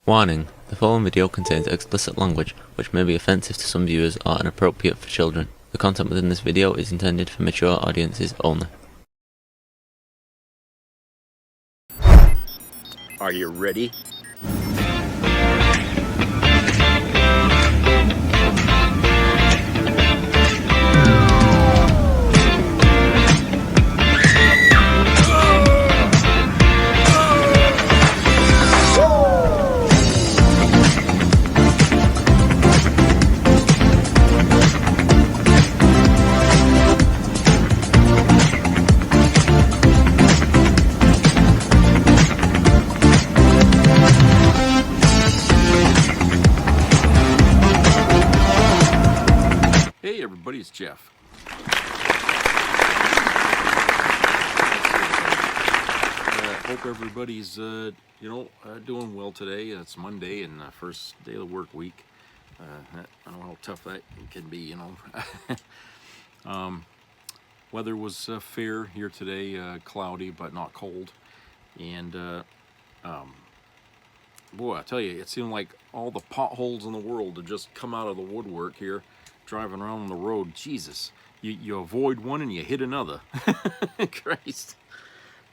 Warning: the following video contains explicit language which may be offensive to some viewers or inappropriate for children. The content within this video is intended for mature audiences only. Are you ready? Hey everybody, it's Jeff. Hope everybody's doing well today. It's Monday and first day of the work week. I don't know how tough that can be, Weather was fair here today, cloudy but not cold. And boy, I tell you, it seemed like all the potholes in the world had just come out of the woodwork here. Driving around on the road, Jesus, you avoid one and you hit another. Christ,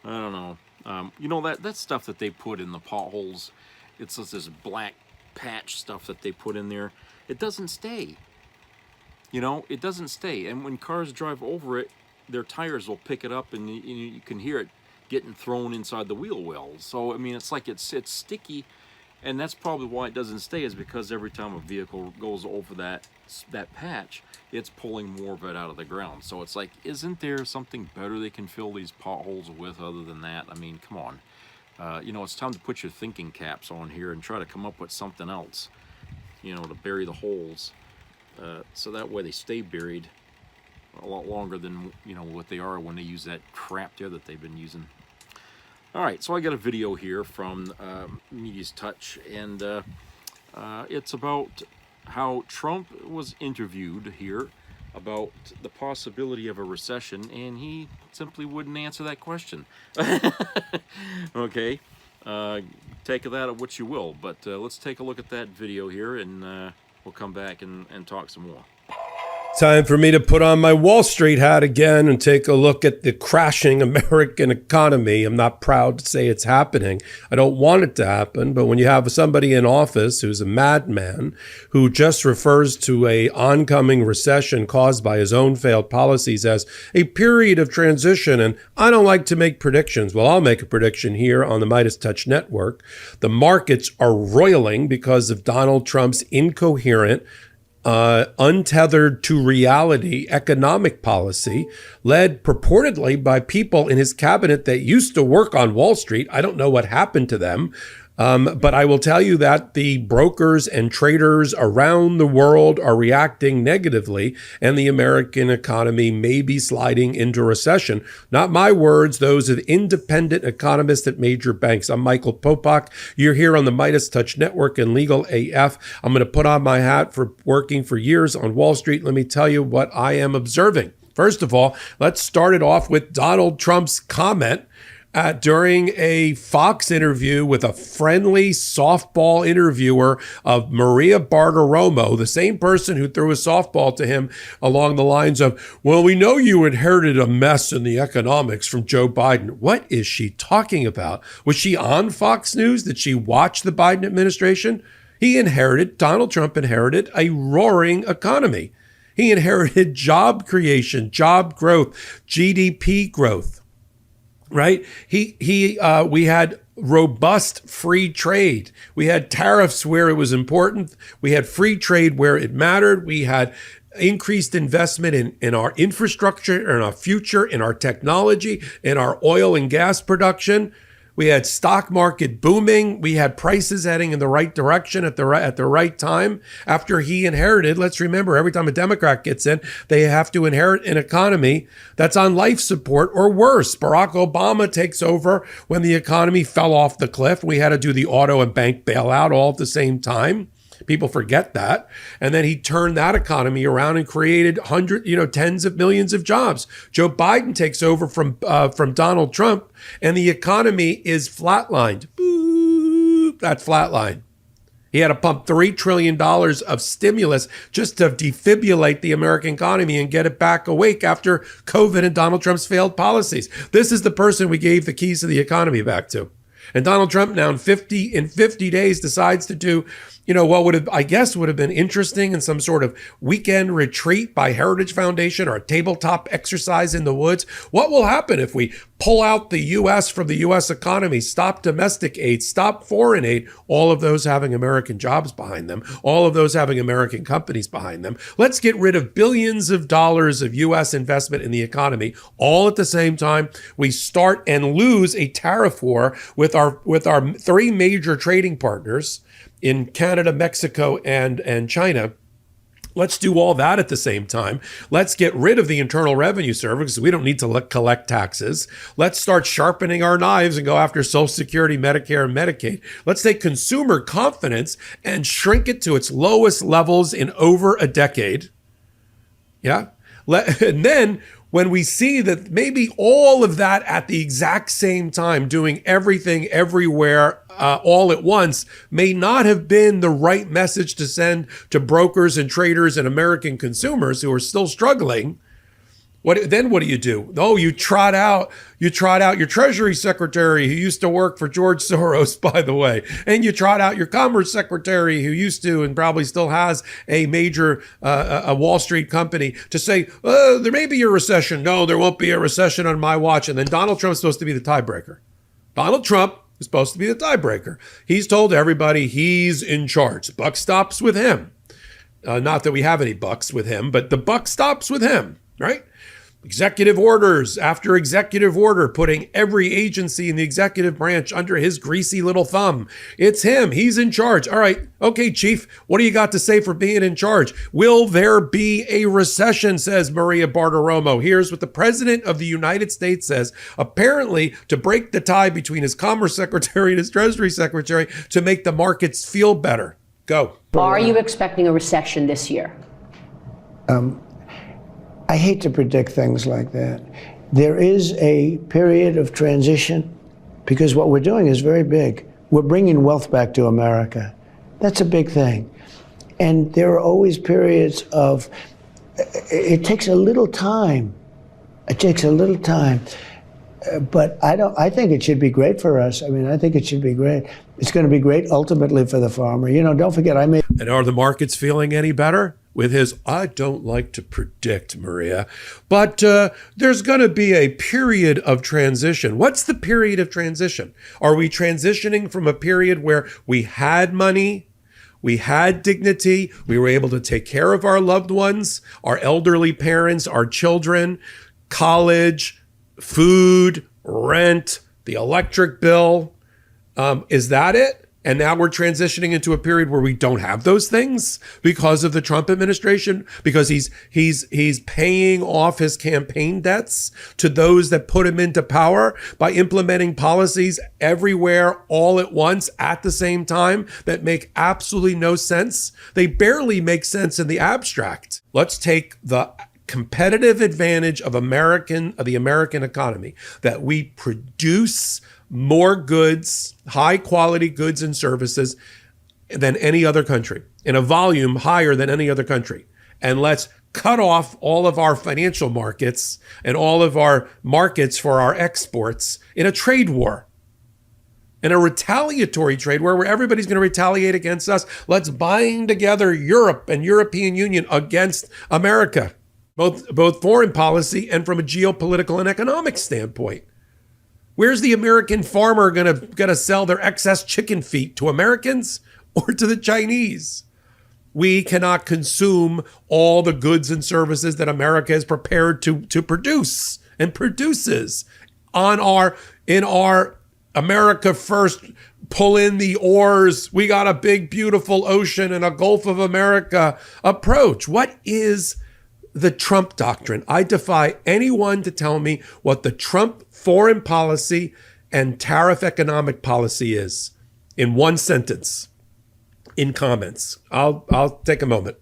I don't know. That stuff that they put in the potholes, it's just this black patch stuff that they put in there. It doesn't stay. It doesn't stay. And when cars drive over it, their tires will pick it up, and you can hear it getting thrown inside the wheel wells. So I mean, it's like it's sticky. And that's probably why it doesn't stay, is because every time a vehicle goes over that patch, it's pulling more of it out of the ground. So it's like, isn't there something better they can fill these potholes with other than that? I mean, come on. It's time to put your thinking caps on here and try to come up with something else, to bury the holes. So that way they stay buried a lot longer than, what they are when they use that crap there that they've been using. All right, so I got a video here from Media's Touch, and it's about how Trump was interviewed here about the possibility of a recession, and he simply wouldn't answer that question. Okay, take that at what you will, but let's take a look at that video here, and we'll come back and talk some more. Time for me to put on my Wall Street hat again and take a look at the crashing American economy. I'm not proud to say it's happening. I don't want it to happen, but when you have somebody in office who's a madman who just refers to a oncoming recession caused by his own failed policies as a period of transition, and I don't like to make predictions. Well, I'll make a prediction here on the Midas Touch Network. The markets are roiling because of Donald Trump's incoherent, untethered to reality economic policy led purportedly by people in his cabinet that used to work on Wall Street. I don't know what happened to them. But I will tell you that the brokers and traders around the world are reacting negatively, and the American economy may be sliding into recession. Not my words, those of independent economists at major banks. I'm Michael Popak. You're here on the Midas Touch Network and Legal AF. I'm going to put on my hat for working for years on Wall Street. Let me tell you what I am observing. First of all, let's start it off with Donald Trump's comment during a Fox interview with a friendly softball interviewer of Maria Bartiromo, the same person who threw a softball to him along the lines of, well, we know you inherited a mess in the economics from Joe Biden. What is she talking about? Was she on Fox News? Did she watch the Biden administration? Donald Trump inherited a roaring economy. He inherited job creation, job growth, GDP growth. Right? We had robust free trade. We had tariffs where it was important. We had free trade where it mattered. We had increased investment in our infrastructure, in our future, in our technology, in our oil and gas production. We had stock market booming. We had prices heading in the right direction at the right time. After he inherited, let's remember, every time a Democrat gets in, they have to inherit an economy that's on life support or worse. Barack Obama takes over when the economy fell off the cliff. We had to do the auto and bank bailout all at the same time. People forget that. And then he turned that economy around and created tens of millions of jobs. Joe Biden takes over from Donald Trump, and the economy is flatlined. Boop, that's flatline. He had to pump $3 trillion of stimulus just to defibrillate the American economy and get it back awake after COVID and Donald Trump's failed policies. This is the person we gave the keys to the economy back to. And Donald Trump now in 50 days decides to do, what would have been interesting in some sort of weekend retreat by Heritage Foundation or a tabletop exercise in the woods. What will happen if we pull out the U.S. from the U.S. economy, stop domestic aid, stop foreign aid, all of those having American jobs behind them, all of those having American companies behind them? Let's get rid of billions of dollars of U.S. investment in the economy all at the same time. We start and lose a tariff war with our three major trading partners in Canada, Mexico, and China. Let's do all that at the same time. Let's get rid of the Internal Revenue Service because we don't need to collect taxes. Let's start sharpening our knives and go after Social Security, Medicare, and Medicaid. Let's take consumer confidence and shrink it to its lowest levels in over a decade. Yeah. And then when we see that maybe all of that at the exact same time, doing everything everywhere all at once, may not have been the right message to send to brokers and traders and American consumers who are still struggling. What do you do? Oh, you trot out your Treasury Secretary who used to work for George Soros, by the way, and you trot out your Commerce Secretary who used to and probably still has a major a Wall Street company to say, there may be a recession. No, there won't be a recession on my watch. And then Donald Trump's supposed to be the tiebreaker. Donald Trump is supposed to be the tiebreaker. He's told everybody he's in charge. The buck stops with him. Not that we have any bucks with him, but the buck stops with him, right? Executive orders after executive order, putting every agency in the executive branch under his greasy little thumb. It's him. He's in charge. All right. Okay, Chief, what do you got to say for being in charge? Will there be a recession, says Maria Bartiromo. Here's what the President of the United States says. Apparently, to break the tie between his Commerce Secretary and his Treasury Secretary to make the markets feel better. Go. Are you expecting a recession this year? I hate to predict things like that. There is a period of transition because what we're doing is very big. We're bringing wealth back to America. That's a big thing. And there are always periods of, it takes a little time. It takes a little time. But I think it should be great for us. I mean, I think it should be great. It's going to be great ultimately for the farmer. Don't forget, And are the markets feeling any better? With his, I don't like to predict, Maria, but there's going to be a period of transition. What's the period of transition? Are we transitioning from a period where we had money, we had dignity, we were able to take care of our loved ones, our elderly parents, our children, college, food, rent, the electric bill? Is that it? And now we're transitioning into a period where we don't have those things because of the Trump administration, because he's paying off his campaign debts to those that put him into power by implementing policies everywhere all at once at the same time that make absolutely no sense. They barely make sense in the abstract. Let's take the competitive advantage of the American economy, that we produce more goods, high quality goods and services than any other country, in a volume higher than any other country. And let's cut off all of our financial markets and all of our markets for our exports in a trade war, in a retaliatory trade war where everybody's going to retaliate against us. Let's bind together Europe and European Union against America, both foreign policy and from a geopolitical and economic standpoint. Where's the American farmer gonna sell their excess chicken feet, to Americans or to the Chinese? We cannot consume all the goods and services that America is prepared to produce and produces in our America first, pull in the oars, we got a big beautiful ocean and a Gulf of America approach. What is the Trump doctrine? I defy anyone to tell me what the Trump foreign policy and tariff economic policy is in one sentence, in comments. I'll take a moment.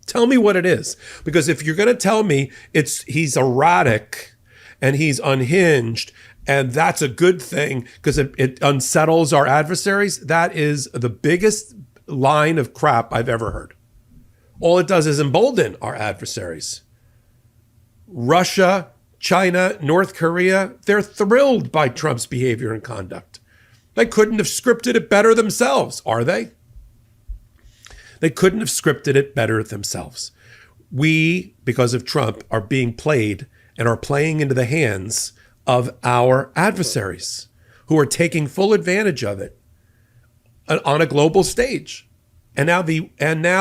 Tell me what it is. Because if you're going to tell me he's erratic and he's unhinged and that's a good thing because it unsettles our adversaries, that is the biggest line of crap I've ever heard. All it does is embolden our adversaries. Russia, China, North Korea, they're thrilled by Trump's behavior and conduct. They couldn't have scripted it better themselves, are they? They couldn't have scripted it better themselves. We, because of Trump, are being played and are playing into the hands of our adversaries who are taking full advantage of it on a global stage. And now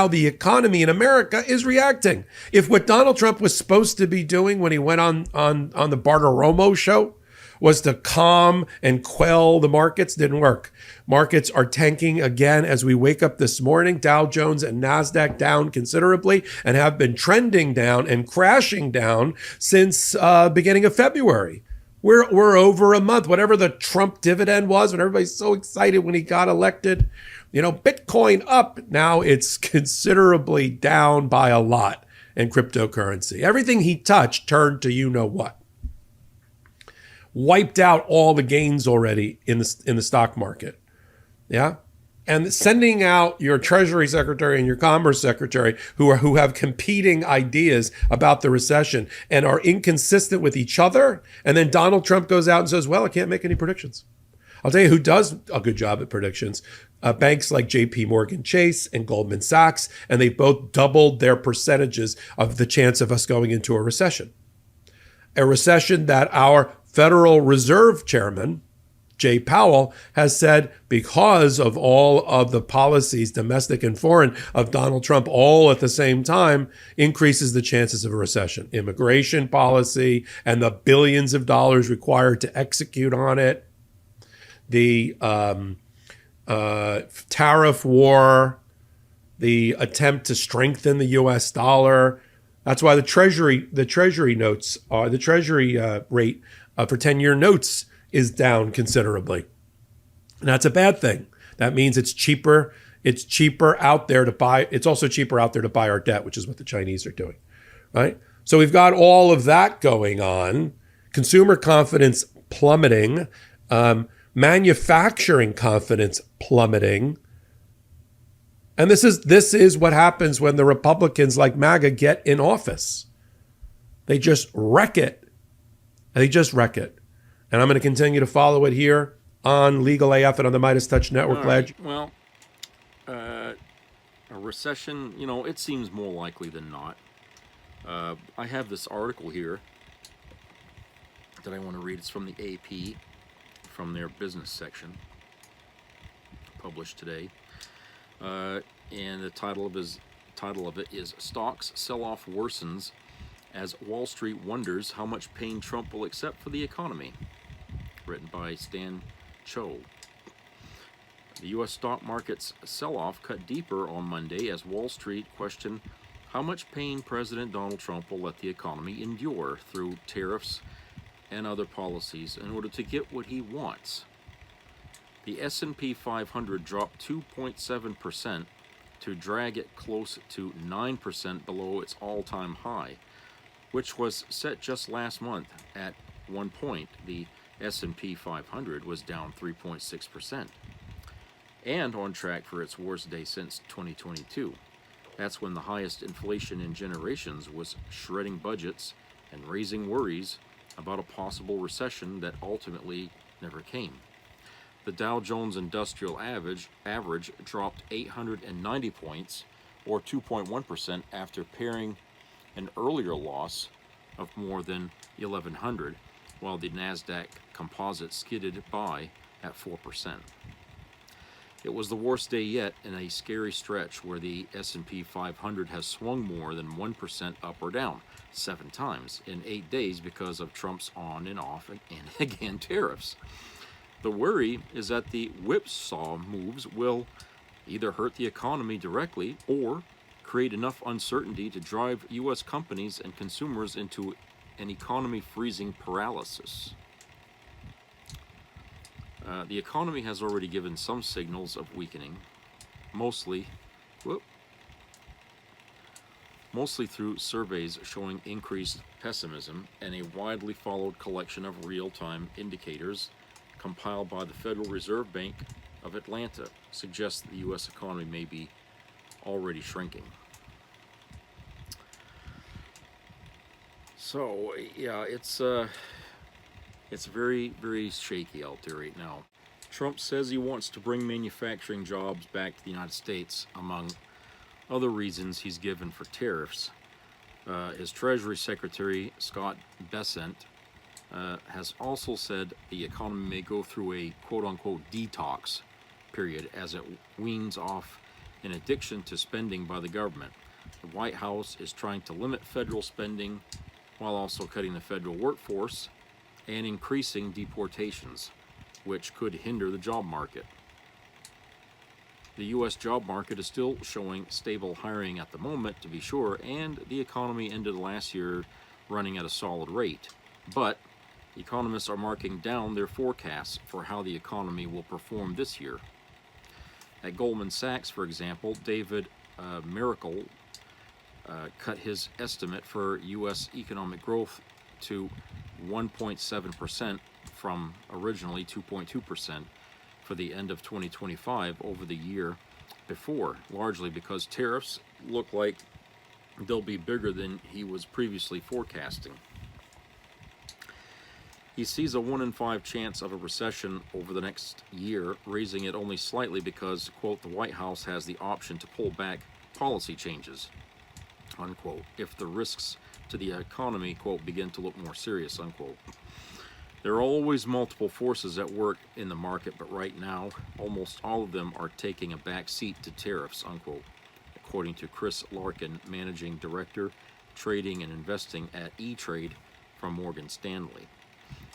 the economy in America is reacting. If what Donald Trump was supposed to be doing when he went on the Bartiromo show was to calm and quell the markets, didn't work. Markets are tanking again as we wake up this morning. Dow Jones and NASDAQ down considerably and have been trending down and crashing down since beginning of February. We're over a month. Whatever the Trump dividend was, when everybody's so excited when he got elected, Bitcoin up. Now it's considerably down by a lot in cryptocurrency. Everything he touched turned to you-know-what. Wiped out all the gains already in the stock market. Yeah? And sending out your Treasury Secretary and your Commerce Secretary who have competing ideas about the recession and are inconsistent with each other. And then Donald Trump goes out and says, well, I can't make any predictions. I'll tell you who does a good job at predictions. Banks like JP Morgan Chase and Goldman Sachs, and they both doubled their percentages of the chance of us going into a recession. A recession that our Federal Reserve Chairman, Jay Powell, has said because of all of the policies, domestic and foreign, of Donald Trump all at the same time, increases the chances of a recession. Immigration policy and the billions of dollars required to execute on it, the tariff war, the attempt to strengthen the U.S. dollar. That's why the Treasury notes, the Treasury rate for 10-year notes is down considerably. And that's a bad thing. That means it's cheaper. It's cheaper out there to buy. It's also cheaper out there to buy our debt, which is what the Chinese are doing, right? So we've got all of that going on. Consumer confidence plummeting. Manufacturing confidence plummeting. And this is what happens when the Republicans like MAGA get in office. They just wreck it. They just wreck it. And I'm going to continue to follow it here on Legal AF and on the Midas Touch Network. Right. Well, a recession, it seems more likely than not. I have this article here that I want to read. It's from the AP, from their business section, published today. And the title of it is Stocks Sell-Off Worsens as Wall Street Wonders How Much Pain Trump Will Accept for the Economy. Written by Stan Cho. The U.S. stock market's sell-off cut deeper on Monday as Wall Street questioned how much pain President Donald Trump will let the economy endure through tariffs and other policies in order to get what he wants. The S&P 500 dropped 2.7% to drag it close to 9% below its all-time high, which was set just last month. At one point, the S&P 500 was down 3.6% and on track for its worst day since 2022. That's when the highest inflation in generations was shredding budgets and raising worries about a possible recession that ultimately never came. The Dow Jones Industrial Average dropped 890 points, or 2.1%, after pairing an earlier loss of more than 1,100, while the NASDAQ Composite skidded by at 4%. It was the worst day yet in a scary stretch where the S&P 500 has swung more than 1% up or down 7 times in 8 days because of Trump's on and off and again tariffs. The worry is that the whipsaw moves will either hurt the economy directly or create enough uncertainty to drive U.S. companies and consumers into an economy freezing paralysis. The economy has already given some signals of weakening, mostly through surveys showing increased pessimism and a widely followed collection of real-time indicators compiled by the Federal Reserve Bank of Atlanta suggests that the U.S. economy may be already shrinking. So yeah, it's very, very shaky out there right now. Trump says he wants to bring manufacturing jobs back to the United States, among other reasons he's given for tariffs. His Treasury Secretary, Scott Bessent, has also said the economy may go through a quote-unquote detox period as it weans off an addiction to spending by the government. The White House is trying to limit federal spending while also cutting the federal workforce and increasing deportations, which could hinder the job market. The U.S. job market is still showing stable hiring at the moment, to be sure, and the economy ended last year running at a solid rate. But economists are marking down their forecasts for how the economy will perform this year. At Goldman Sachs, for example, David Miracle cut his estimate for U.S. economic growth to 1.7% from originally 2.2% for the end of 2025 over the year before, largely because tariffs look like they'll be bigger than he was previously forecasting. He sees a 1 in 5 chance of a recession over the next year, raising it only slightly because, quote, the White House has the option to pull back policy changes, unquote, if the risks to the economy, quote, begin to look more serious, unquote. There are always multiple forces at work in the market, but right now, almost all of them are taking a back seat to tariffs, unquote, according to Chris Larkin, Managing Director, Trading and Investing at E-Trade from Morgan Stanley.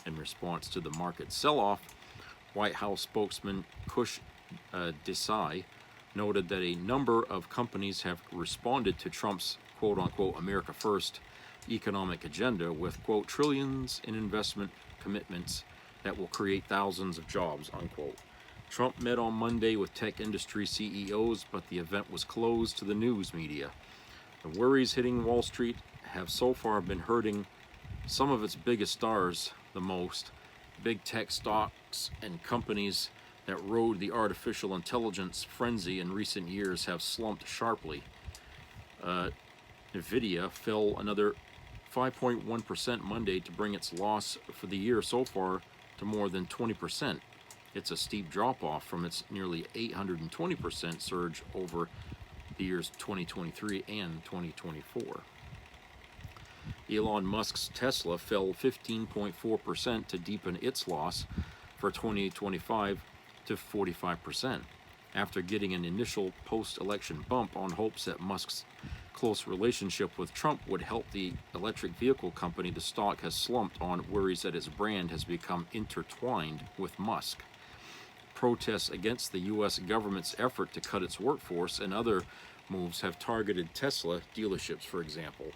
In response to the market sell-off, White House spokesman Kush Desai noted that a number of companies have responded to Trump's quote-unquote America First economic agenda with, quote, trillions in investment commitments that will create thousands of jobs, unquote. Trump met on Monday with tech industry CEOs, but the event was closed to the news media. The worries hitting Wall Street have so far been hurting some of its biggest stars the most. Big tech stocks and companies that rode the artificial intelligence frenzy in recent years have slumped sharply. Nvidia fell another 5.1% Monday to bring its loss for the year so far to more than 20%. It's a steep drop-off from its nearly 820% surge over the years 2023 and 2024. Elon Musk's Tesla fell 15.4% to deepen its loss for 2025 to 45%, after getting an initial post-election bump on hopes that Musk's close relationship with Trump would help the electric vehicle company. The stock has slumped on worries that its brand has become intertwined with Musk. Protests against the U.S. government's effort to cut its workforce and other moves have targeted Tesla dealerships, for example.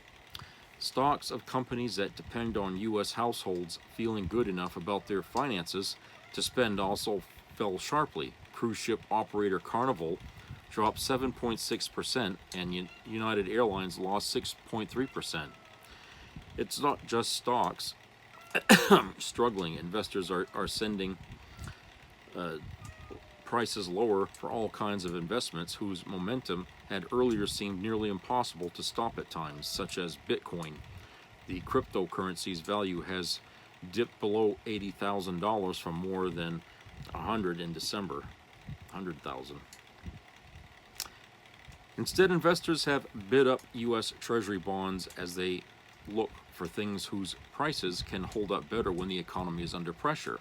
Stocks of companies that depend on U.S. households feeling good enough about their finances to spend also fell sharply. Cruise ship operator Carnival dropped 7.6%, and United Airlines lost 6.3%. It's not just stocks struggling. Investors are sending prices lower for all kinds of investments whose momentum had earlier seemed nearly impossible to stop at times, such as Bitcoin. The cryptocurrency's value has dipped below $80,000 from more than 100 in December. 100,000. Instead, investors have bid up U.S. Treasury bonds as they look for things whose prices can hold up better when the economy is under pressure.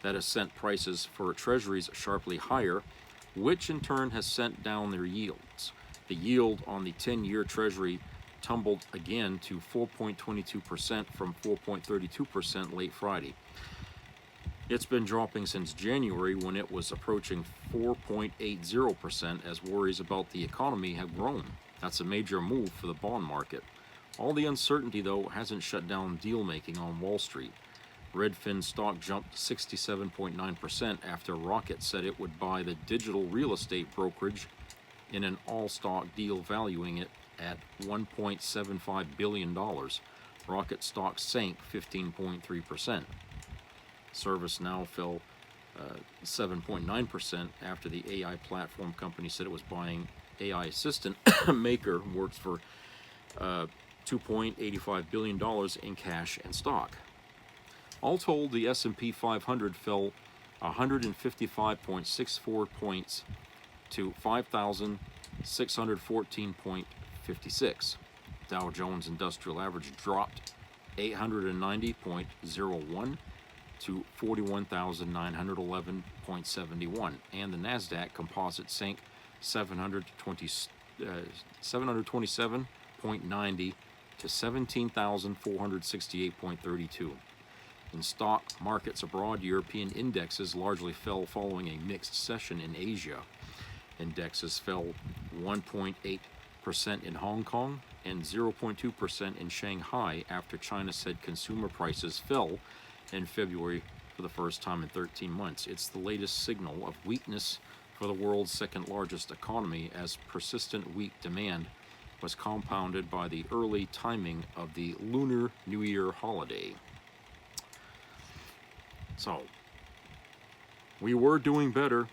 That has sent prices for Treasuries sharply higher, which in turn has sent down their yields. The yield on the 10-year Treasury tumbled again to 4.22% from 4.32% late Friday. It's been dropping since January, when it was approaching 4.80% as worries about the economy have grown. That's a major move for the bond market. All the uncertainty, though, hasn't shut down deal-making on Wall Street. Redfin stock jumped 67.9% after Rocket said it would buy the digital real estate brokerage in an all-stock deal valuing it at $1.75 billion. Rocket stock sank 15.3%. ServiceNow fell 7.9% after the AI platform company said it was buying AI assistant Maker, works for $2.85 billion in cash and stock. All told, the S&P 500 fell 155.64 points to 5,614.56. Dow Jones Industrial Average dropped 890.01 to 41,911.71, and the Nasdaq Composite sank 727.90 to 17,468.32. In stock markets abroad, European indexes largely fell following a mixed session in Asia. Indexes fell 1.8% in Hong Kong and 0.2% in Shanghai after China said consumer prices fell in February for the first time in 13 months. It's the latest signal of weakness for the world's second largest economy, as persistent weak demand was compounded by the early timing of the Lunar New Year holiday. So, we were doing better,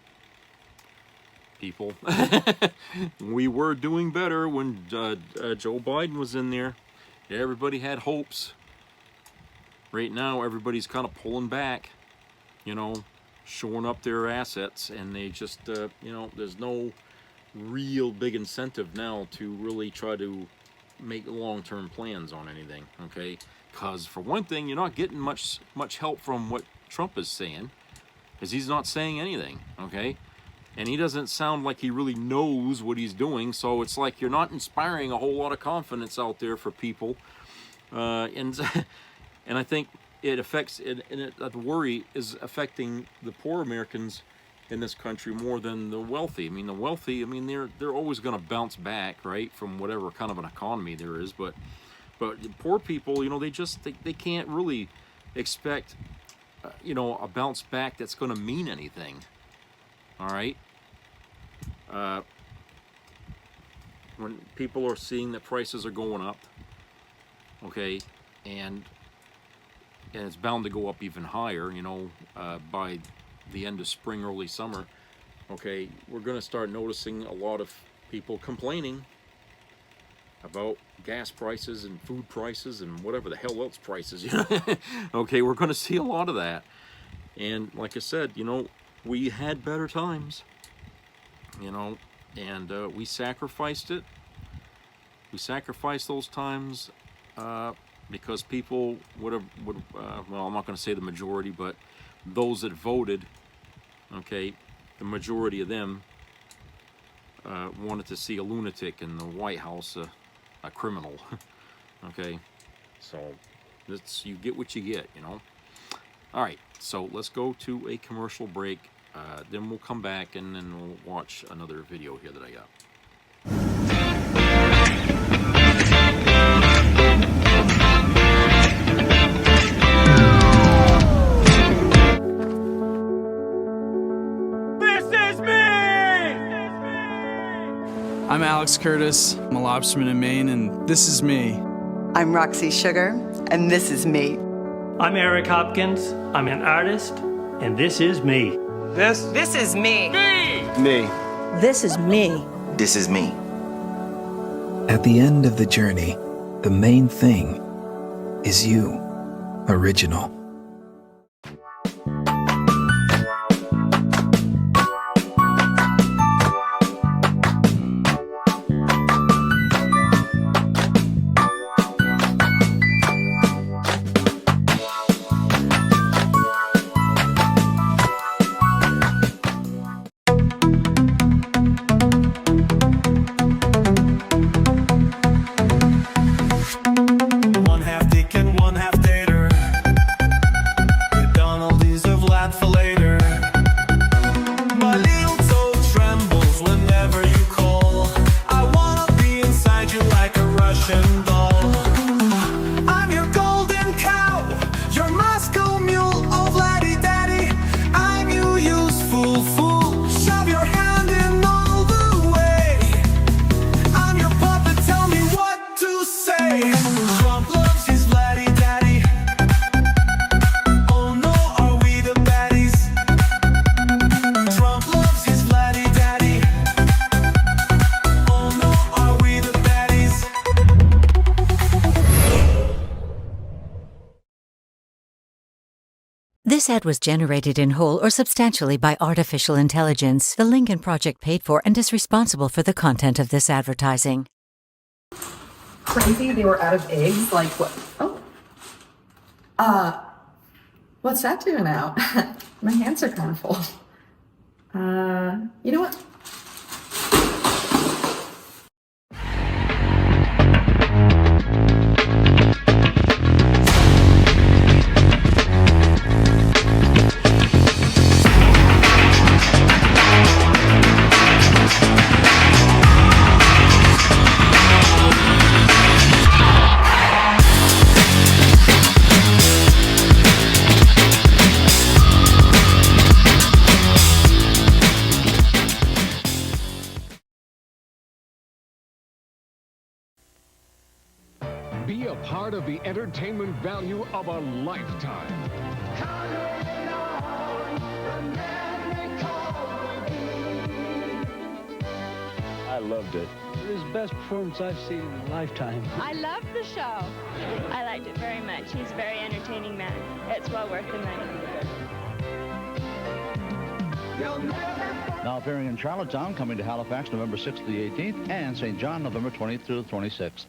people. We were doing better when Joe Biden was in there. Everybody had hopes. Right now, everybody's kind of pulling back, you know, shoring up their assets, and they just, you know, there's no real big incentive now to really try to make long-term plans on anything, okay? Because for one thing, you're not getting much help from what Trump is saying, because he's not saying anything, okay? And he doesn't sound like he really knows what he's doing, so it's like you're not inspiring a whole lot of confidence out there for people, and I think it affects it, and the worry is affecting the poor Americans in this country more than the wealthy. I mean, the wealthy, I mean, they're always going to bounce back, right, from whatever kind of an economy there is, but poor people, you know, they can't really expect, you know, a bounce back that's going to mean anything. All right. When people are seeing that prices are going up, okay, and it's bound to go up even higher, you know, by the end of spring, early summer, okay, we're going to start noticing a lot of people complaining about gas prices and food prices and whatever the hell else prices, you know. Okay, we're going to see a lot of that. And like I said, you know, we had better times, you know, and we sacrificed it. We sacrificed those times because people well, I'm not going to say the majority, but those that voted, okay, the majority of them wanted to see a lunatic in the White House, a criminal. Okay, so you get what you get, you know. All right, so let's go to a commercial break. Then we'll come back and then we'll watch another video here that I got. I'm Alex Curtis. I'm a lobsterman in Maine, and this is me. I'm Roxy Sugar, and this is me. I'm Eric Hopkins. I'm an artist, and this is me. This is me. me. This is me. This is me. At the end of the journey, the main thing is you, original. This ad was generated in whole or substantially by artificial intelligence. The Lincoln Project paid for and is responsible for the content of this advertising. Crazy, they were out of eggs. Like what? Oh, what's that doing out? My hands are kind of full. You know what? Be a part of the entertainment value of a lifetime. I loved it. It was the best performance I've seen in a lifetime. I loved the show. I liked it very much. He's a very entertaining man. It's well worth the money. Now appearing in Charlottetown, coming to Halifax November 6th to the 18th, and St. John November 20th through the 26th.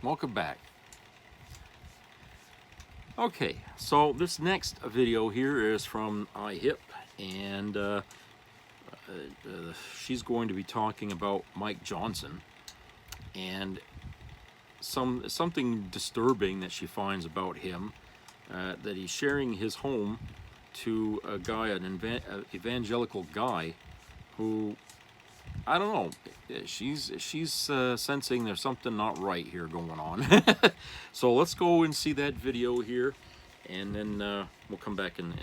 Welcome back. Okay, so this next video here is from iHip, and she's going to be talking about Mike Johnson and something disturbing that she finds about him, that he's sharing his home to a guy, an evangelical guy who, I don't know, she's sensing there's something not right here going on. So let's go and see that video here, and then we'll come back and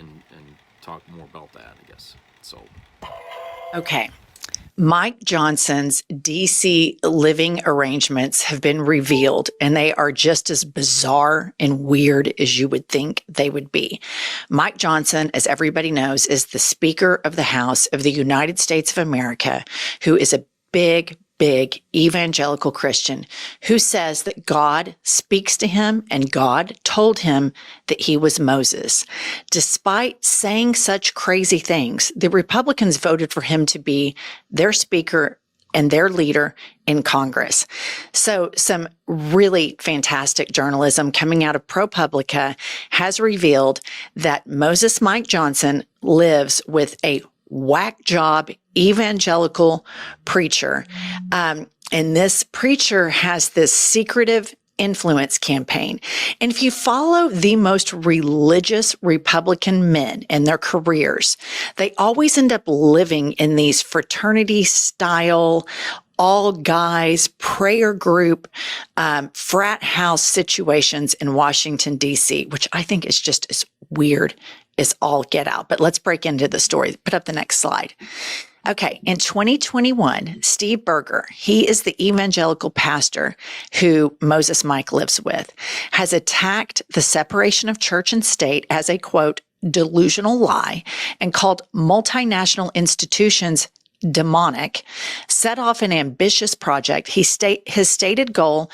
talk more about that, I guess. So, okay. Mike Johnson's DC living arrangements have been revealed, and they are just as bizarre and weird as you would think they would be. Mike Johnson, as everybody knows, is the Speaker of the House of the United States of America, who is a big evangelical Christian who says that God speaks to him and God told him that he was Moses. Despite saying such crazy things, the Republicans voted for him to be their speaker and their leader in Congress. So some really fantastic journalism coming out of ProPublica has revealed that Moses Mike Johnson lives with a whack job evangelical preacher. And this preacher has this secretive influence campaign. And if you follow the most religious Republican men and their careers, they always end up living in these fraternity style, all guys, prayer group, frat house situations in Washington, D.C., which I think is just as weird as all get out. But let's break into the story. Put up the next slide. Okay, in 2021, Steve Berger, he is the evangelical pastor who Moses Mike lives with, has attacked the separation of church and state as a, quote, delusional lie and called multinational institutions demonic, set off an ambitious project. His stated goal,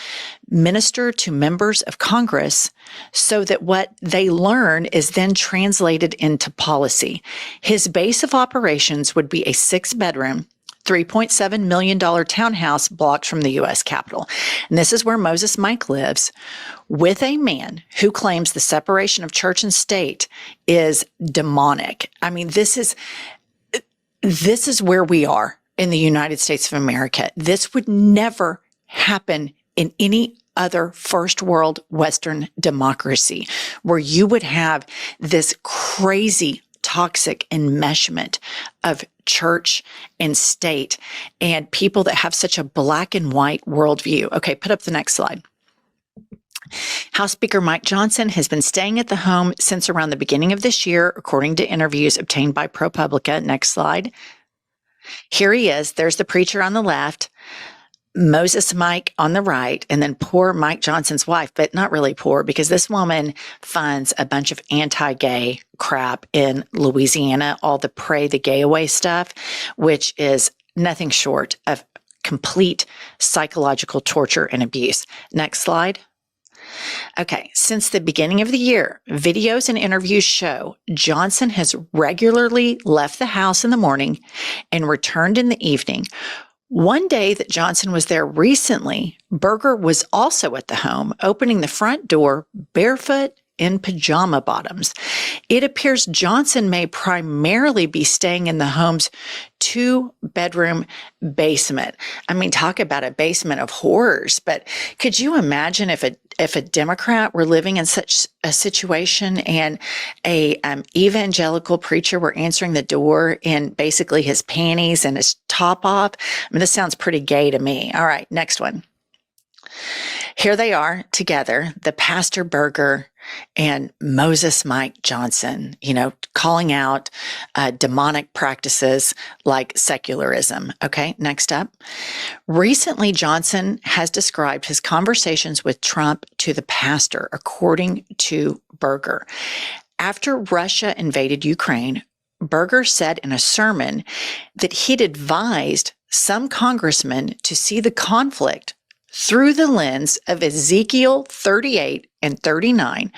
minister to members of Congress so that what they learn is then translated into policy. His base of operations would be a 6-bedroom, $3.7 million townhouse blocked from the U.S. Capitol. And this is where Moses Mike lives with a man who claims the separation of church and state is demonic. I mean, this is where we are in the United States of America. This would never happen in any other first world Western democracy, where you would have this crazy toxic enmeshment of church and state and people that have such a black and white worldview. Okay, put up the next slide. House Speaker Mike Johnson has been staying at the home since around the beginning of this year, according to interviews obtained by ProPublica. Next slide. Here he is. There's the preacher on the left, Moses Mike on the right, and then poor Mike Johnson's wife, but not really poor because this woman funds a bunch of anti-gay crap in Louisiana, all the Pray the Gay Away stuff, which is nothing short of complete psychological torture and abuse. Next slide. Okay, since the beginning of the year, videos and interviews show Johnson has regularly left the house in the morning and returned in the evening. One day that Johnson was there recently, Berger was also at the home, opening the front door barefoot in pajama bottoms. It appears Johnson may primarily be staying in the home's 2-bedroom basement. I mean, talk about a basement of horrors. But could you imagine if a Democrat were living in such a situation and a evangelical preacher were answering the door in basically his panties and his top off? I mean, this sounds pretty gay to me. All right, next one. Here they are together, the Pastor Berger and Moses Mike Johnson, calling out demonic practices like secularism. Okay, next up. Recently, Johnson has described his conversations with Trump to the pastor, according to Berger. After Russia invaded Ukraine, Berger said in a sermon that he'd advised some congressmen to see the conflict through the lens of Ezekiel 38 and 39,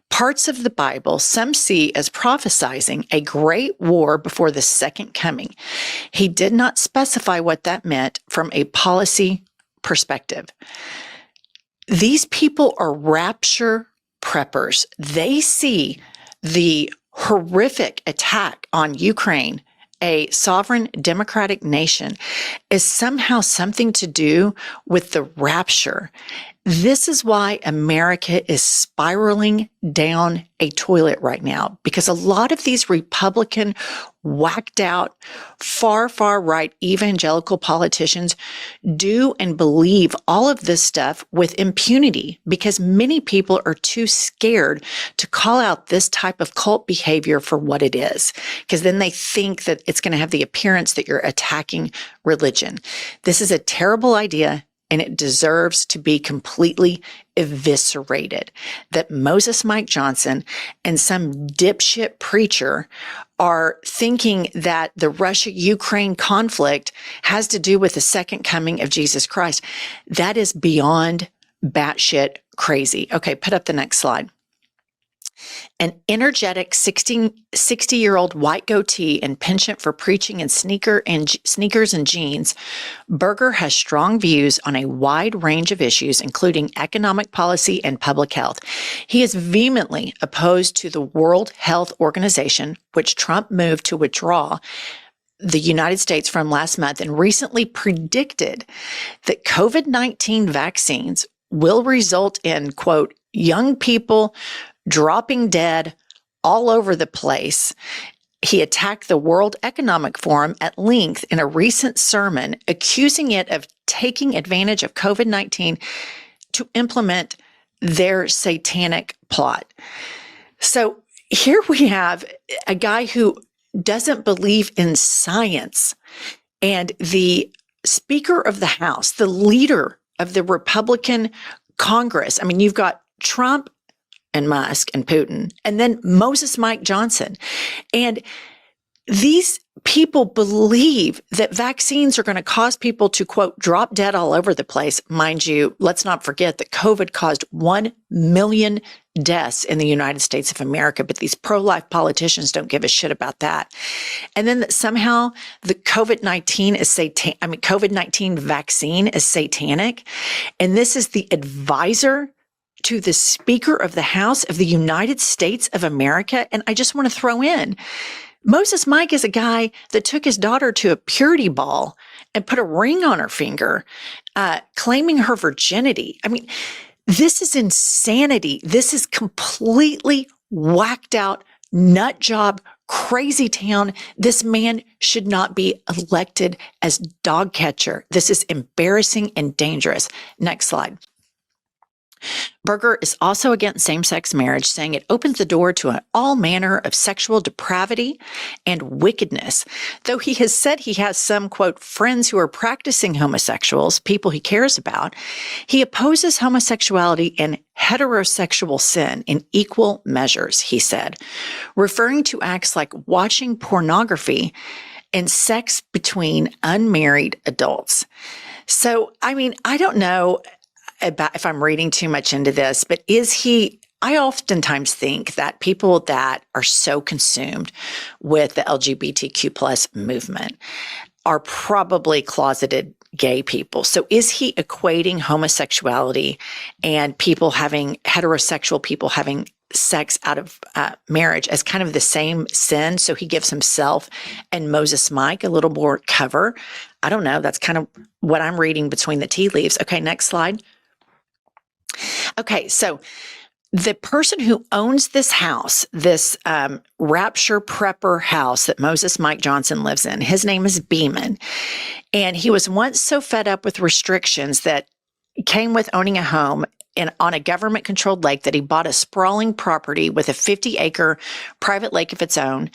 parts of the Bible some see as prophesizing a great war before the second coming. He did not specify what that meant from a policy perspective. These people are rapture preppers. They see the horrific attack on Ukraine, a sovereign democratic nation, is somehow something to do with the rapture. This is why America is spiraling down a toilet right now, because a lot of these Republican, whacked out, far right evangelical politicians do and believe all of this stuff with impunity, because many people are too scared to call out this type of cult behavior for what it is, because then they think that it's going to have the appearance that you're attacking religion. This is a terrible idea, and it deserves to be completely eviscerated. That Moses Mike Johnson and some dipshit preacher are thinking that the Russia-Ukraine conflict has to do with the second coming of Jesus Christ. That is beyond batshit crazy. Okay, put up the next slide. An energetic 60-year-old white goatee and penchant for preaching in sneakers and jeans, Berger has strong views on a wide range of issues, including economic policy and public health. He is vehemently opposed to the World Health Organization, which Trump moved to withdraw the United States from last month, and recently predicted that COVID-19 vaccines will result in, quote, young people dropping dead all over the place. He attacked the World Economic Forum at length in a recent sermon, accusing it of taking advantage of COVID-19 to implement their satanic plot. So here we have a guy who doesn't believe in science, and the Speaker of the House, the leader of the Republican Congress. I mean, you've got Trump and Musk and Putin, and then Moses Mike Johnson. And these people believe that vaccines are going to cause people to, quote, drop dead all over the place. Mind you, let's not forget that COVID caused 1 million deaths in the United States of America, but these pro-life politicians don't give a shit about that. And then that somehow the COVID-19 vaccine is satanic. And this is the advisor to the Speaker of the House of the United States of America. And I just want to throw in, Moses Mike is a guy that took his daughter to a purity ball and put a ring on her finger, claiming her virginity. I mean, this is insanity. This is completely whacked out, nut job, crazy town. This man should not be elected as dog catcher. This is embarrassing and dangerous. Next slide. Berger is also against same-sex marriage, saying it opens the door to all manner of sexual depravity and wickedness. Though he has said he has some, quote, friends who are practicing homosexuals, people he cares about, he opposes homosexuality and heterosexual sin in equal measures, he said, referring to acts like watching pornography and sex between unmarried adults. So, I mean, I don't know about if I'm reading too much into this, but I oftentimes think that people that are so consumed with the LGBTQ plus movement are probably closeted gay people. So is he equating homosexuality and heterosexual people having sex out of marriage as kind of the same sin? So he gives himself and Moses Mike a little more cover. I don't know. That's kind of what I'm reading between the tea leaves. Okay, next slide. Okay, so the person who owns this house, this Rapture Prepper house that Moses Mike Johnson lives in, his name is Beeman. And he was once so fed up with restrictions that came with owning a home on a government-controlled lake that he bought a sprawling property with a 50-acre private lake of its own.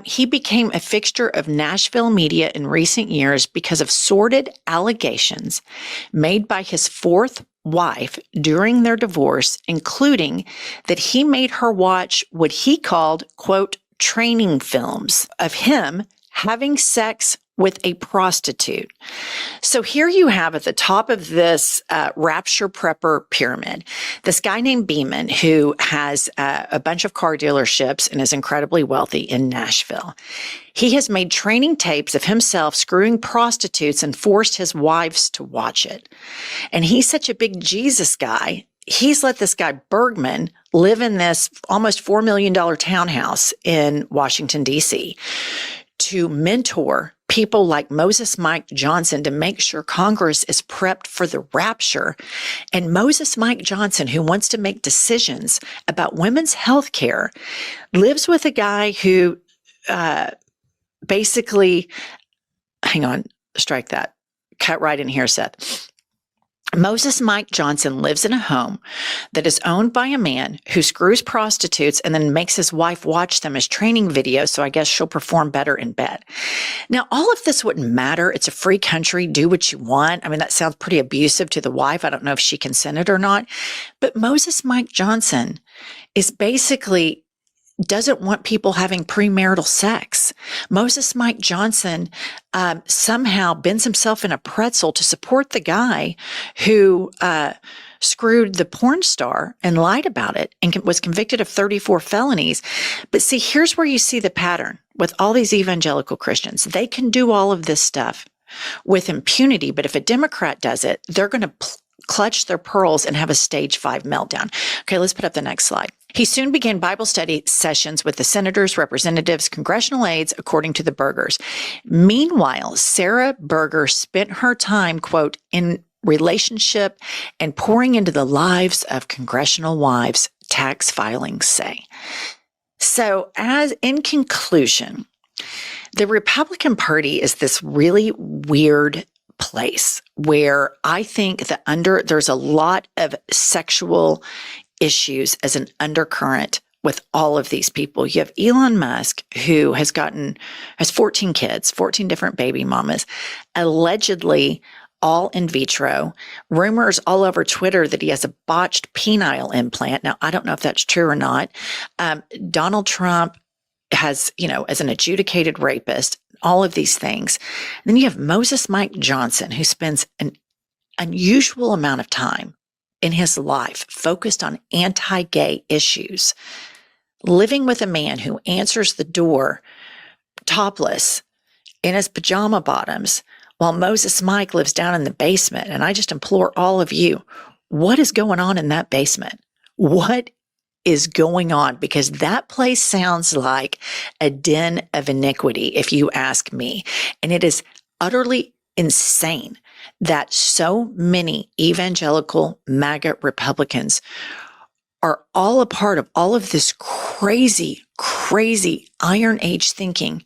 He became a fixture of Nashville media in recent years because of sordid allegations made by his fourth wife during their divorce, including that he made her watch what he called, quote, training films of him having sex with a prostitute. So here you have at the top of this Rapture Prepper pyramid, this guy named Beeman who has a bunch of car dealerships and is incredibly wealthy in Nashville. He has made training tapes of himself screwing prostitutes and forced his wives to watch it. And he's such a big Jesus guy. He's let this guy Bergman live in this almost $4 million townhouse in Washington, D.C. to mentor people like Moses Mike Johnson to make sure Congress is prepped for the rapture. And Moses Mike Johnson, who wants to make decisions about women's health care, lives with a guy who basically, hang on, strike that, cut right in here, Seth. Moses Mike Johnson lives in a home that is owned by a man who screws prostitutes and then makes his wife watch them as training videos, so I guess she'll perform better in bed. Now, all of this wouldn't matter. It's a free country. Do what you want. I mean, that sounds pretty abusive to the wife. I don't know if she consented or not. But Moses Mike Johnson is basically doesn't want people having premarital sex. Moses Mike Johnson somehow bends himself in a pretzel to support the guy who screwed the porn star and lied about it and was convicted of 34 felonies. But see, here's where you see the pattern with all these evangelical Christians. They can do all of this stuff with impunity, but if a Democrat does it, they're going to clutch their pearls and have a stage 5 meltdown. Okay, let's put up the next slide. He soon began Bible study sessions with the senators, representatives, congressional aides, according to the Bergers. Meanwhile, Sarah Berger spent her time, quote, in relationship and pouring into the lives of congressional wives, tax filings say. So, as in conclusion, the Republican Party is this really weird place where I think that there's a lot of sexual issues as an undercurrent with all of these people. You have Elon Musk, who has 14 kids, 14 different baby mamas, allegedly all in vitro. Rumors all over Twitter that he has a botched penile implant. Now, I don't know if that's true or not. Donald Trump has, as an adjudicated rapist, all of these things. And then you have Moses Mike Johnson, who spends an unusual amount of time in his life focused on anti-gay issues, living with a man who answers the door topless in his pajama bottoms while Moses Mike lives down in the basement. And I just implore all of you, what is going on in that basement? What is going on? Because that place sounds like a den of iniquity, if you ask me. And it is utterly insane that so many evangelical MAGA Republicans are all a part of all of this crazy, crazy Iron Age thinking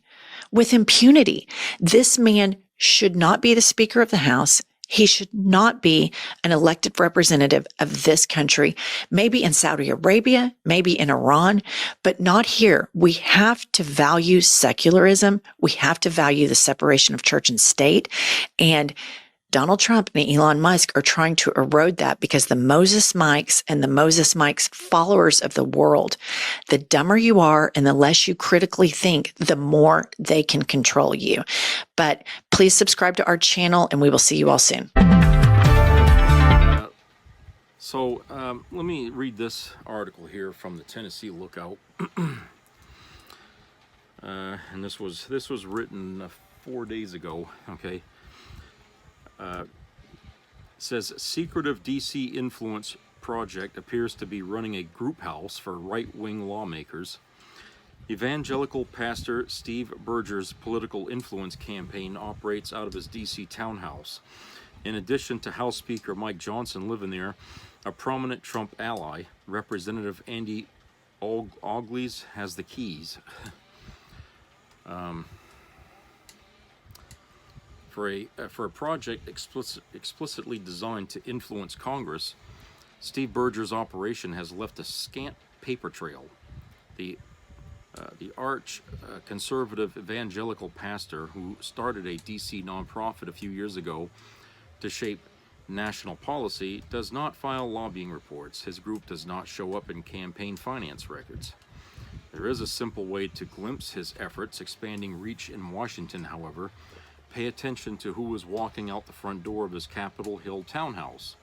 with impunity. This man should not be the Speaker of the House. He should not be an elected representative of this country, maybe in Saudi Arabia, maybe in Iran, but not here. We have to value secularism. We have to value the separation of church and state. And Donald Trump and Elon Musk are trying to erode that because the Moses Mikes and the Moses Mikes followers of the world, the dumber you are and the less you critically think, the more they can control you. But please subscribe to our channel and we will see you all soon. So let me read this article here from the Tennessee Lookout. And this was written 4 days ago, okay? Says secretive DC influence project appears to be running a group house for right-wing lawmakers. Evangelical pastor Steve Berger's political influence campaign operates out of his DC townhouse. In addition to House Speaker Mike Johnson living there, a prominent Trump ally, Representative Andy Ogles, has the keys. For a project explicitly designed to influence Congress, Steve Berger's operation has left a scant paper trail. The conservative evangelical pastor who started a DC nonprofit a few years ago to shape national policy does not file lobbying reports. His group does not show up in campaign finance records. There is a simple way to glimpse his efforts expanding reach in Washington, however. Pay attention to who was walking out the front door of his Capitol Hill townhouse.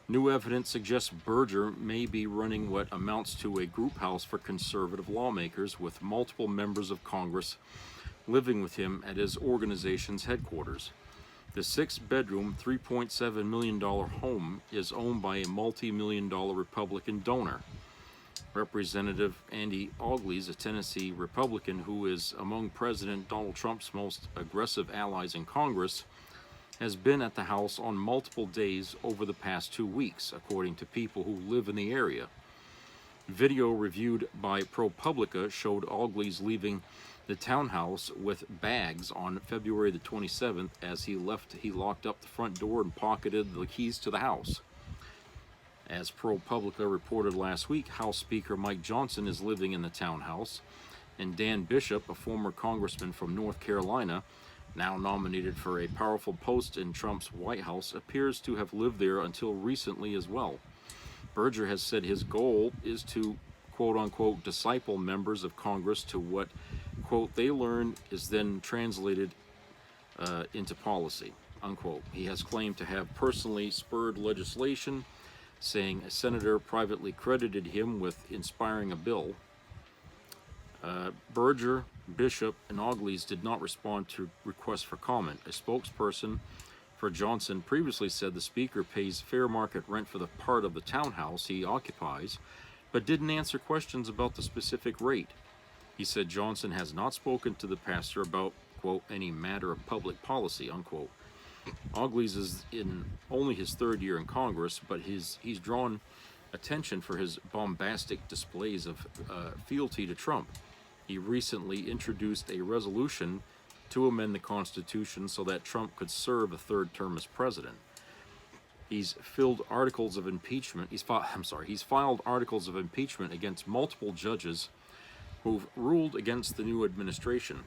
New evidence suggests Berger may be running what amounts to a group house for conservative lawmakers, with multiple members of Congress living with him at his organization's headquarters. The 6-bedroom, $3.7 million home is owned by a multi-million-dollar Republican donor. Representative Andy Ogles, a Tennessee Republican who is among President Donald Trump's most aggressive allies in Congress, has been at the house on multiple days over the past 2 weeks, according to people who live in the area. Video reviewed by ProPublica showed Ogles leaving the townhouse with bags on February the 27th. As he left, he locked up the front door and pocketed the keys to the house. As ProPublica reported last week, House Speaker Mike Johnson is living in the townhouse, and Dan Bishop, a former congressman from North Carolina, now nominated for a powerful post in Trump's White House, appears to have lived there until recently as well. Berger has said his goal is to, quote-unquote, disciple members of Congress to what, quote, they learn is then translated into policy, unquote. He has claimed to have personally spurred legislation, saying a senator privately credited him with inspiring a bill. Berger, Bishop, and Ogles did not respond to requests for comment. A spokesperson for Johnson previously said the speaker pays fair market rent for the part of the townhouse he occupies, but didn't answer questions about the specific rate. He said Johnson has not spoken to the pastor about, quote, any matter of public policy, unquote. Ogles is in only his third year in Congress, but he's drawn attention for his bombastic displays of fealty to Trump. He recently introduced a resolution to amend the Constitution so that Trump could serve a third term as president. He's filed articles of impeachment. He's filed articles of impeachment against multiple judges who've ruled against the new administration.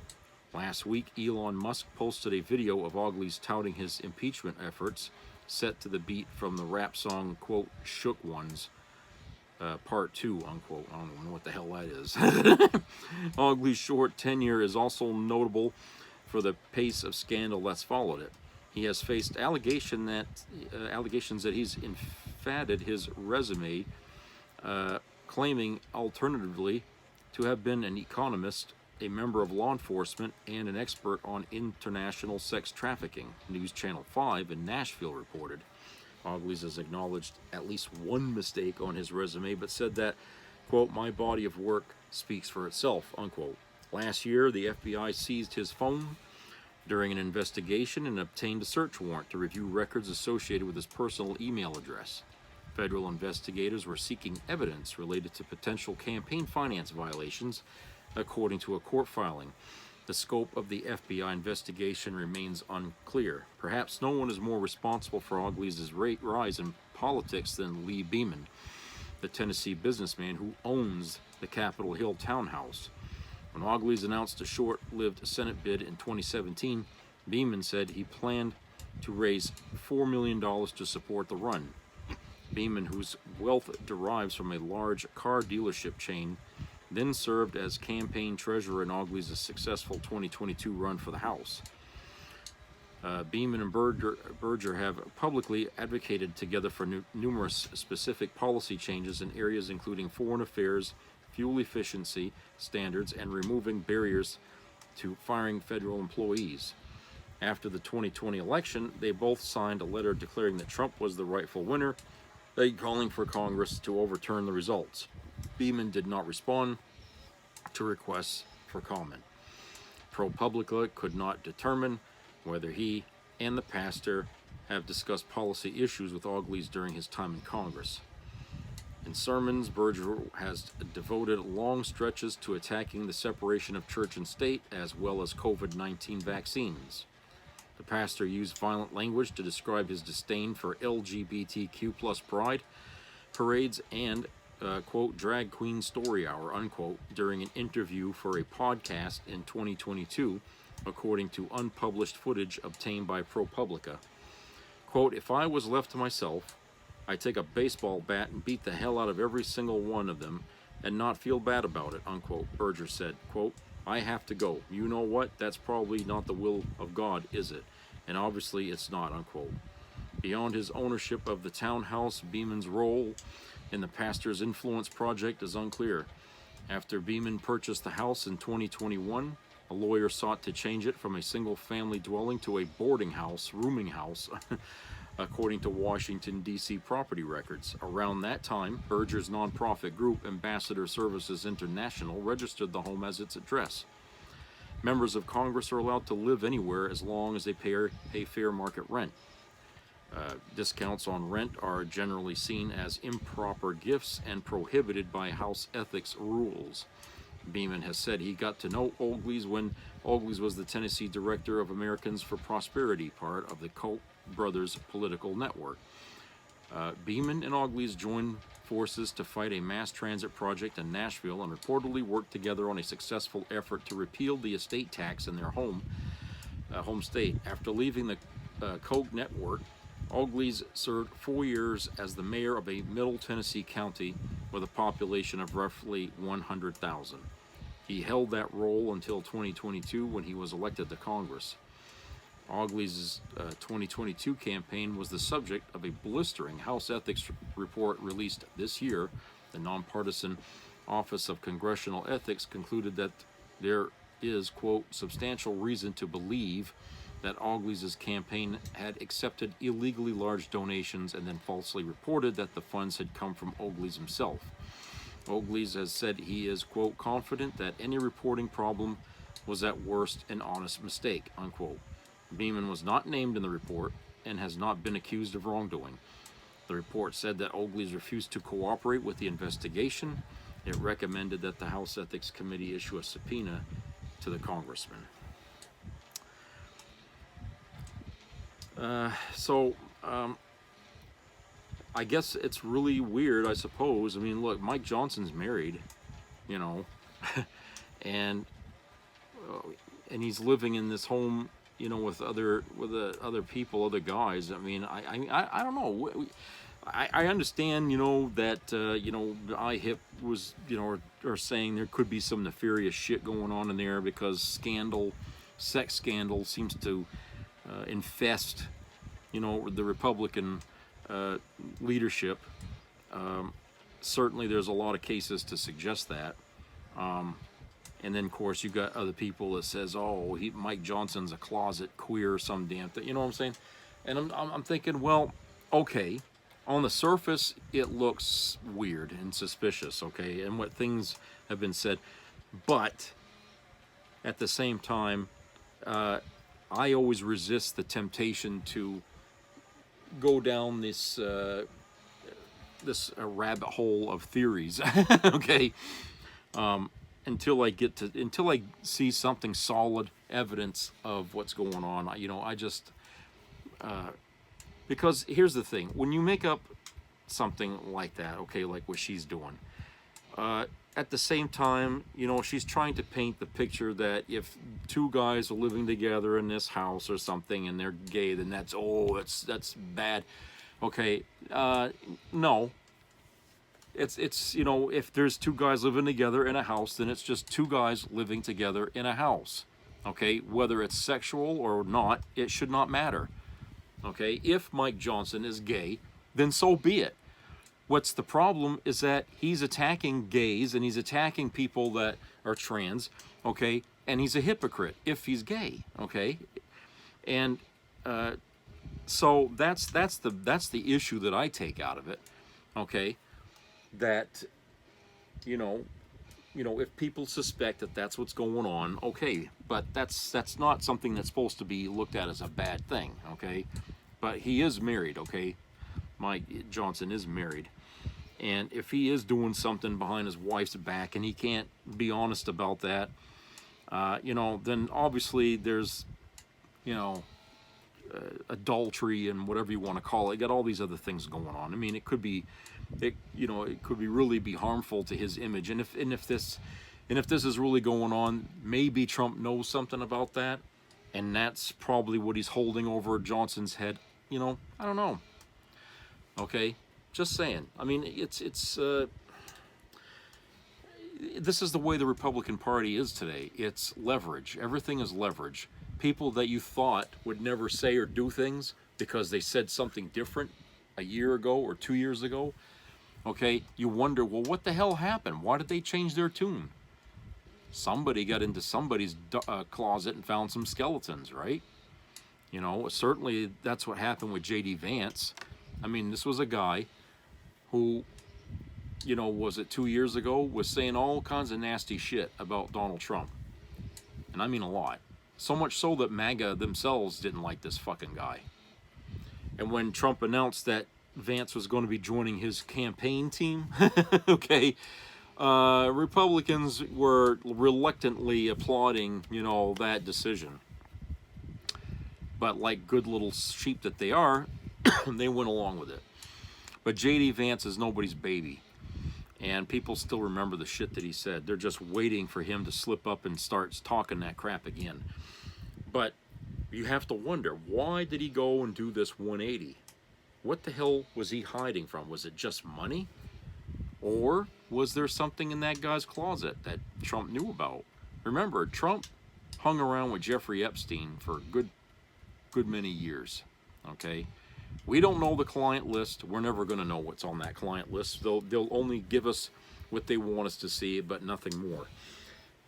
Last week, Elon Musk posted a video of Ogles touting his impeachment efforts, set to the beat from the rap song, quote, Shook Ones, Part 2, unquote. I don't even know what the hell that is. Ogles' short tenure is also notable for the pace of scandal that's followed it. He has faced allegations that he's inflated his resume, claiming alternatively to have been an economist, a member of law enforcement, and an expert on international sex trafficking, News Channel 5 in Nashville reported. Ogles has acknowledged at least one mistake on his resume, but said that, quote, my body of work speaks for itself, unquote. Last year, the FBI seized his phone during an investigation and obtained a search warrant to review records associated with his personal email address. Federal investigators were seeking evidence related to potential campaign finance violations, according to a court filing. The scope of the FBI investigation remains unclear. Perhaps no one is more responsible for Augley's rise in politics than Lee Beaman, the Tennessee businessman who owns the Capitol Hill townhouse. When Augley's announced a short-lived Senate bid in 2017, Beaman said he planned to raise $4 million to support the run. Beaman, whose wealth derives from a large car dealership chain, then served as campaign treasurer in Augley's successful 2022 run for the House. Beaman and Berger have publicly advocated together for numerous specific policy changes in areas including foreign affairs, fuel efficiency standards, and removing barriers to firing federal employees. After the 2020 election, they both signed a letter declaring that Trump was the rightful winner, calling for Congress to overturn the results. Beaman did not respond to requests for comment. ProPublica could not determine whether he and the pastor have discussed policy issues with Augley's during his time in Congress. In sermons, Berger has devoted long stretches to attacking the separation of church and state, as well as COVID-19 vaccines. The pastor used violent language to describe his disdain for LGBTQ plus pride parades and, quote, drag queen story hour, unquote, during an interview for a podcast in 2022, according to unpublished footage obtained by ProPublica. Quote, if I was left to myself, I'd take a baseball bat and beat the hell out of every single one of them and not feel bad about it, unquote, Berger said. Quote, I have to go. You know what? That's probably not the will of God, is it? And obviously it's not, unquote. Beyond his ownership of the townhouse, Beaman's role in the pastor's influence project is unclear. After Beaman purchased the house in 2021, a lawyer sought to change it from a single-family dwelling to a boarding house, rooming house, according to Washington, D.C. property records. Around that time, Berger's nonprofit group, Ambassador Services International, registered the home as its address. Members of Congress are allowed to live anywhere as long as they pay fair market rent. Discounts on rent are generally seen as improper gifts and prohibited by House ethics rules. Beaman has said he got to know Augley's when Augley's was the Tennessee director of Americans for Prosperity, part of the Koch brothers political network. Beaman and Augley's joined forces to fight a mass transit project in Nashville and reportedly worked together on a successful effort to repeal the estate tax in their home state. After leaving the Koch network, Augley's served 4 years as the mayor of a middle Tennessee county with a population of roughly 100,000. He held that role until 2022 when he was elected to Congress. Augley's 2022 campaign was the subject of a blistering House ethics report released this year. The nonpartisan Office of Congressional Ethics concluded that there is, quote, substantial reason to believe that Augley's campaign had accepted illegally large donations and then falsely reported that the funds had come from Augley's himself. Augley's has said he is, quote, confident that any reporting problem was at worst an honest mistake, unquote. Beaman was not named in the report and has not been accused of wrongdoing. The report said that Augley's refused to cooperate with the investigation. It recommended that the House Ethics Committee issue a subpoena to the congressman. I guess it's really weird, I suppose. I mean, look, Mike Johnson's married, you know, and he's living in this home, you know, with other people, other guys. I mean, I don't know. I understand, you know, that you know, IHIP was, you know, are saying there could be some nefarious shit going on in there because sex scandal seems to infest, you know, the Republican leadership. Certainly there's a lot of cases to suggest that. And then, of course, you got other people that says, oh, Mike Johnson's a closet queer or some damn thing. You know what I'm saying? And I'm thinking, well, okay, on the surface, it looks weird and suspicious, okay, and what things have been said. But at the same time, I always resist the temptation to go down this rabbit hole of theories, okay? until I see something solid evidence of what's going on. I just because here's the thing: when you make up something like that, okay, like what she's doing, at the same time, she's trying to paint the picture that if two guys are living together in this house or something and they're gay, then that's bad. Okay, no. It's if there's two guys living together in a house, then it's just two guys living together in a house. Okay, whether it's sexual or not, it should not matter. Okay, if Mike Johnson is gay, then so be it. What's the problem is that he's attacking gays and he's attacking people that are trans, okay, and he's a hypocrite if he's gay, okay, and so that's the issue that I take out of it, okay, that if people suspect that that's what's going on, okay, but that's not something that's supposed to be looked at as a bad thing, okay, but he is married, okay, Mike Johnson is married. And if he is doing something behind his wife's back and he can't be honest about that, then obviously there's, adultery and whatever you want to call it. You got all these other things going on. I mean, it could be really be harmful to his image. And if this is really going on, maybe Trump knows something about that, and that's probably what he's holding over Johnson's head. I don't know. Okay. Just saying. I mean, this is the way the Republican Party is today. It's leverage. Everything is leverage. People that you thought would never say or do things because they said something different a year ago or 2 years ago, okay, you wonder, well, what the hell happened? Why did they change their tune? Somebody got into somebody's closet and found some skeletons, right? Certainly that's what happened with J.D. Vance. I mean, this was a guy who, was it 2 years ago, was saying all kinds of nasty shit about Donald Trump. And I mean a lot. So much so that MAGA themselves didn't like this fucking guy. And when Trump announced that Vance was going to be joining his campaign team, okay, Republicans were reluctantly applauding, that decision. But like good little sheep that they are, they went along with it. But J.D. Vance is nobody's baby. And people still remember the shit that he said. They're just waiting for him to slip up and start talking that crap again. But you have to wonder, why did he go and do this 180? What the hell was he hiding from? Was it just money? Or was there something in that guy's closet that Trump knew about? Remember, Trump hung around with Jeffrey Epstein for a good many years. Okay? We don't know the client list. We're never going to know what's on that client list. They'll only give us what they want us to see, but nothing more.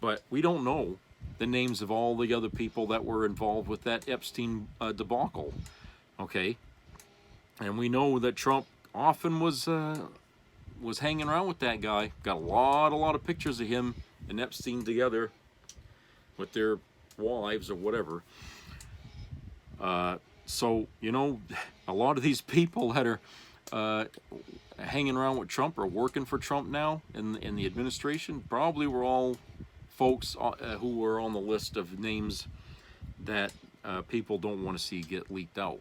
But we don't know the names of all the other people that were involved with that Epstein debacle. Okay? And we know that Trump often was hanging around with that guy. Got a lot of pictures of him and Epstein together with their wives or whatever. So, a lot of these people that are hanging around with Trump or working for Trump now in the administration probably were all folks who were on the list of names that people don't want to see get leaked out.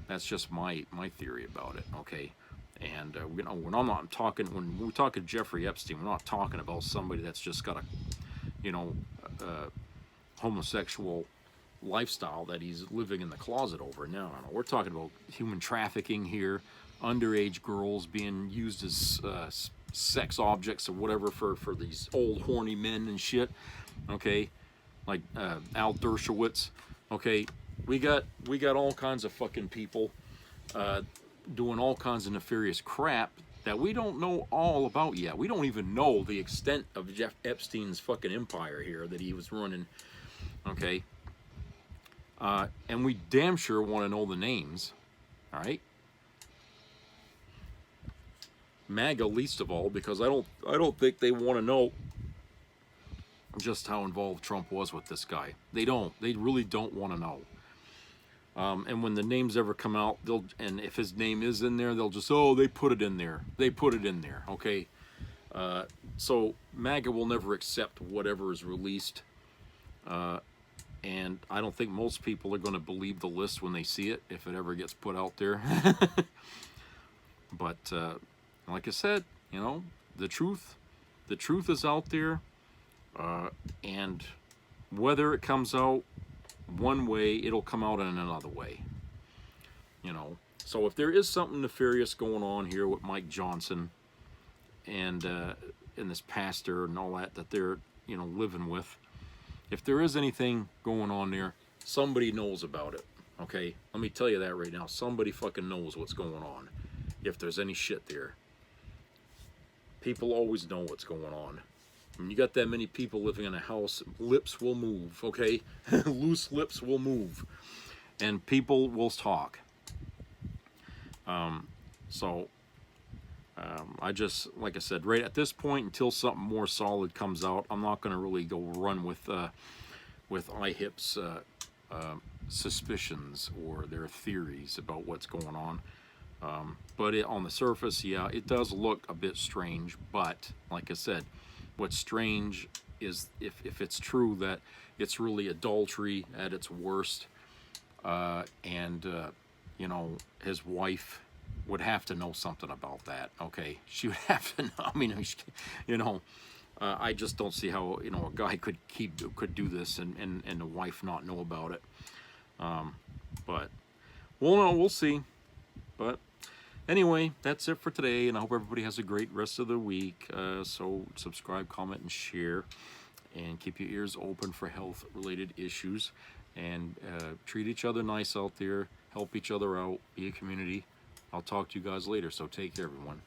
That's just my theory about it, okay? And when we talk of Jeffrey Epstein, we're not talking about somebody that's just got a homosexual lifestyle that he's living in the closet over. No. We're talking about human trafficking here, underage girls being used as sex objects or whatever for these old horny men and shit. Okay, like Al Dershowitz. Okay, we got all kinds of fucking people doing all kinds of nefarious crap that we don't know all about yet. We don't even know the extent of Jeff Epstein's fucking empire here that he was running. Okay. And we damn sure want to know the names, all right? MAGA least of all, because I don't think they want to know just how involved Trump was with this guy. They really don't want to know. And when the names ever come out, and if his name is in there, they'll just, they put it in there. They put it in there, okay? So MAGA will never accept whatever is released. And I don't think most people are going to believe the list when they see it, if it ever gets put out there. But like I said, you know, the truth is out there. And whether it comes out one way, it'll come out in another way. You know, so if there is something nefarious going on here with Mike Johnson and this pastor and all that they're, you know, living with, if there is anything going on there, somebody knows about it. Okay, let me tell you that right now. Somebody fucking knows what's going on. If there's any shit there, people always know what's going on. When you got that many people living in a house, lips will move. Okay, loose lips will move, and people will talk. I just, like I said, right at this point, until something more solid comes out, I'm not going to really go run with IHIP's suspicions or their theories about what's going on. But on the surface, yeah, it does look a bit strange. But like I said, what's strange is if it's true that it's really adultery at its worst, and you know, his wife would have to know something about that. Okay, she would have to know. I mean, you know, I just don't see how, you know, a guy could do this and the wife not know about it. But we'll see. But anyway, that's it for today, and I hope everybody has a great rest of the week. So subscribe, comment, and share, and keep your ears open for health-related issues, and treat each other nice out there. Help each other out. Be a community. I'll talk to you guys later, so take care, everyone.